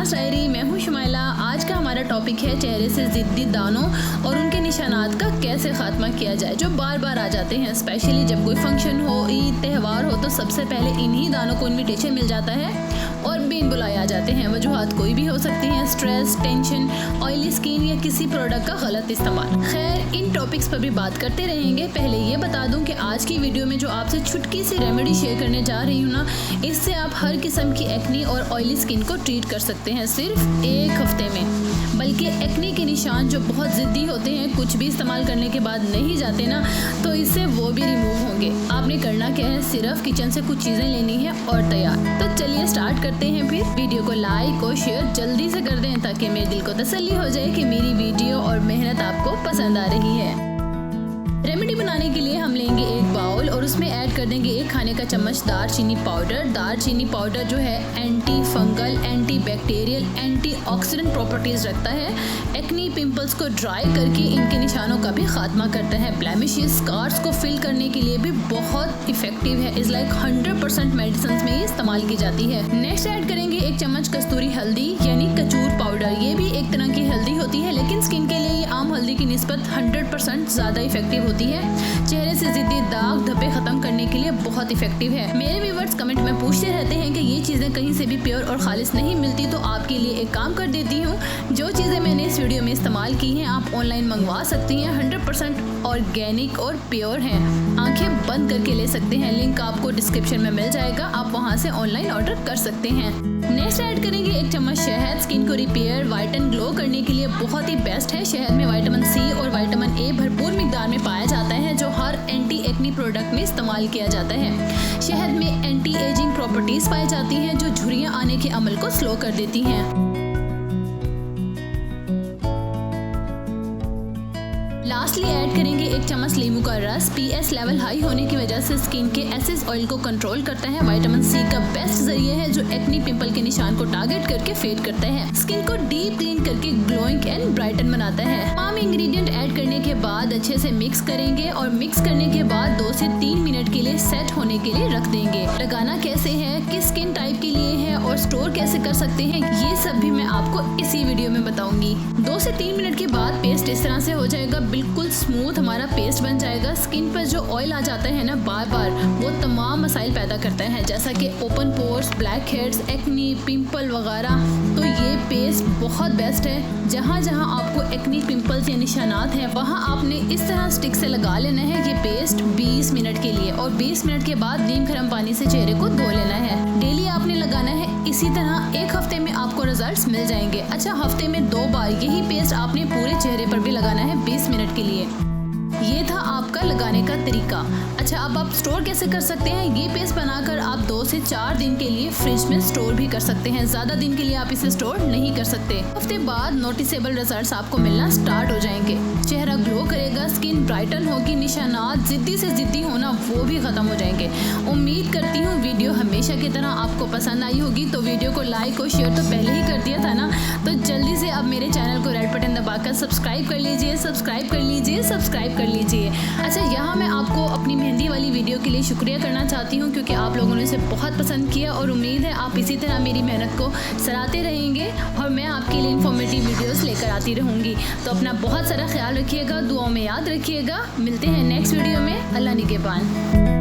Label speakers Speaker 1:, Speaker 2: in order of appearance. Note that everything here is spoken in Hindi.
Speaker 1: Advance diary. मैं हूँ शुमाइला। आज का हमारा टॉपिक है चेहरे से ज़िद्दी दानों और उनके निशानात का कैसे खात्मा किया जाए जो बार बार आ जाते हैं। स्पेशली जब कोई फंक्शन हो, ईद, त्यौहार हो तो सबसे पहले इन्हीं दानों को इन्विटेशन मिल जाता है और बिन बुलाए आ जाते हैं। वजूहात कोई भी हो सकती हैं, स्ट्रेस, टेंशन, ऑयली स्किन या किसी प्रोडक्ट का गलत इस्तेमाल। खैर, इन टॉपिक्स पर भी बात करते रहेंगे। पहले ये बता दूं कि आज की वीडियो में जो आपसे छुटकी सी रेमेडी शेयर करने जा रही हूँ ना, इससे आप हर किस्म की एक्नी और ऑयली स्किन को ट्रीट कर सकते हैं सिर्फ एक हफ्ते में। बल्कि एक्नी के निशान जो बहुत ज़िद्दी होते हैं, कुछ भी इस्तेमाल करने के बाद नहीं जाते ना, तो इससे वो भी रिमूव होंगे। आपने करना क्या है, सिर्फ किचन से कुछ चीज़ें लेनी है और तैयार। तो चलिए स्टार्ट करते हैं। फिर वीडियो को लाइक और शेयर जल्दी से कर दें ताकि मेरे दिल को तसल्ली हो जाए कि मेरी वीडियो और मेहनत आपको पसंद आ रही है। रेमेडी बनाने के लिए हम लेंगे एक बाउल और उसमें ऐड कर देंगे 1 खाने का चम्मच दालचीनी पाउडर। दालचीनी पाउडर जो है anti fungal, anti bacterial, antioxidant properties रखता है। एक्नी पिंपल्स को ड्राई करके इनके निशानों का भी खात्मा करता है। ब्लेमिशेस, स्कार्स को फिल करने के लिए भी बहुत इफेक्टिव है। इज लाइक 100% मेडिसिन में ये इस्तेमाल की जाती है। नेक्स्ट ऐड करेंगे 1 चम्मच कस्तूरी हल्दी यानी कचूर पाउडर। ये भी एक तरह की हल्दी होती है, लेकिन स्किन के लिए ये आम हल्दी की निस्बत 100% ज़्यादा इफेक्टिव होती है। चेहरे से ज़िद्दी दाग धब्बे खत्म करने के लिए बहुत इफेक्टिव है। मेरे व्यूअर्स कमेंट में पूछते रहते हैं कि ये चीज़ें कहीं से भी प्योर और खालिस नहीं मिलती, तो आपके लिए एक काम कर देती हूँ। जो चीज़ें मैंने इस वीडियो में इस्तेमाल की हैं आप ऑनलाइन मंगवा सकती हैं। 100% ऑर्गेनिक और प्योर हैं। आंखें बंद करके ले सकते हैं। लिंक आपको डिस्क्रिप्शन में मिल जाएगा, आप वहाँ से ऑनलाइन ऑर्डर कर सकते हैं। नेक्स्ट ऐड करेंगे 1 चम्मच शहद। स्किन को रिपेयर, वाइटन, ग्लो करने के लिए बहुत ही बेस्ट है। शहद में विटामिन सी और विटामिन ए भरपूर मिकदार में पाया जाता है जो हर एंटी एक्नी प्रोडक्ट में इस्तेमाल किया जाता है। शहद में एंटी एजिंग प्रॉपर्टीज पाई जाती हैं जो झुर्रियाँ आने के अमल को स्लो कर देती हैं। लास्टली ऐड करेंगे 1 चम्मच नींबू का रस। पीएच लेवल हाई होने की वजह से स्किन के एसिड ऑयल को कंट्रोल करता है। विटामिन सी का बेस्ट जरिए है जो एक्नी पिंपल के निशान को टारगेट करके फेड करता है। स्किन को डीप क्लीन करके ग्लोइंग एंड ब्राइटन बनाता है। तमाम इंग्रेडिएंट ऐड करने के बाद अच्छे से मिक्स करेंगे और मिक्स करने के बाद 2 से 3 मिनट के लिए सेट होने के लिए रख देंगे। लगाना कैसे है, किस स्किन टाइप के लिए है और स्टोर कैसे कर सकते हैं, ये सब भी मैं आपको इसी वीडियो में बताऊंगी। 2 से 3 मिनट के बाद पेस्ट इस तरह से हो जाएगा, बिल्कुल स्मूथ हमारा पेस्ट बन जाएगा। स्किन पर जो ऑयल आ जाता है ना बार बार, वो तमाम मसाइल पैदा करता है जैसा कि open pores, black heads, acne, pimple वगैरह। तो ये पेस्ट बहुत बेस्ट है। जहाँ जहाँ आपको एक्नी, पिंपल्स या निशानात हैं वहाँ आपने इस तरह स्टिक से लगा लेना है ये पेस्ट 20 मिनट के लिए और 20 मिनट के बाद नीम गर्म पानी से चेहरे को धो लेना है। डेली आपने लगाना है। इसी तरह 1 हफ्ते में आपको रिजल्ट्स मिल जाएंगे। अच्छा, हफ्ते में 2 बार यही पेस्ट आपने पूरे चेहरे पर भी लगाना है 20 मिनट के लिए। ये था आपका लगाने का तरीका। अच्छा, अब आप स्टोर कैसे कर सकते हैं? ये पेस्ट बनाकर आप 2 से 4 दिन के लिए फ्रिज में स्टोर भी कर सकते हैं। ज़्यादा दिन के लिए आप इसे स्टोर नहीं कर सकते। हफ्ते बाद नोटिसेबल रिजल्ट्स आपको मिलना स्टार्ट हो जाएंगे। चेहरा ग्लो करेगा, स्किन ब्राइटन होगी, निशानात ज़िद्दी से ज़िद्दी होना वो भी ख़त्म हो जाएंगे। उम्मीद करती हूँ वीडियो हमेशा की तरह आपको पसंद आई होगी। तो वीडियो को लाइक और शेयर तो पहले ही कर दिया था ना, तो जल्दी से अब मेरे चैनल को रेड बटन दबाकर सब्सक्राइब कर लीजिए, सब्सक्राइब कर लीजिए, सब्सक्राइब कर लीजिए। अच्छा, यहाँ मैं आपको अपनी मेहंदी वाली वीडियो के लिए शुक्रिया करना चाहती हूँ क्योंकि आप लोगों ने इसे बहुत पसंद किया और उम्मीद है आप इसी तरह मेरी मेहनत को सराहते रहेंगे और मैं आपके लिए इन्फॉर्मेटिव वीडियोस लेकर आती रहूँगी। तो अपना बहुत सारा ख्याल रखिएगा, दुआओं में याद रखिएगा। मिलते हैं नेक्स्ट वीडियो में। अल्लाह निगहबान।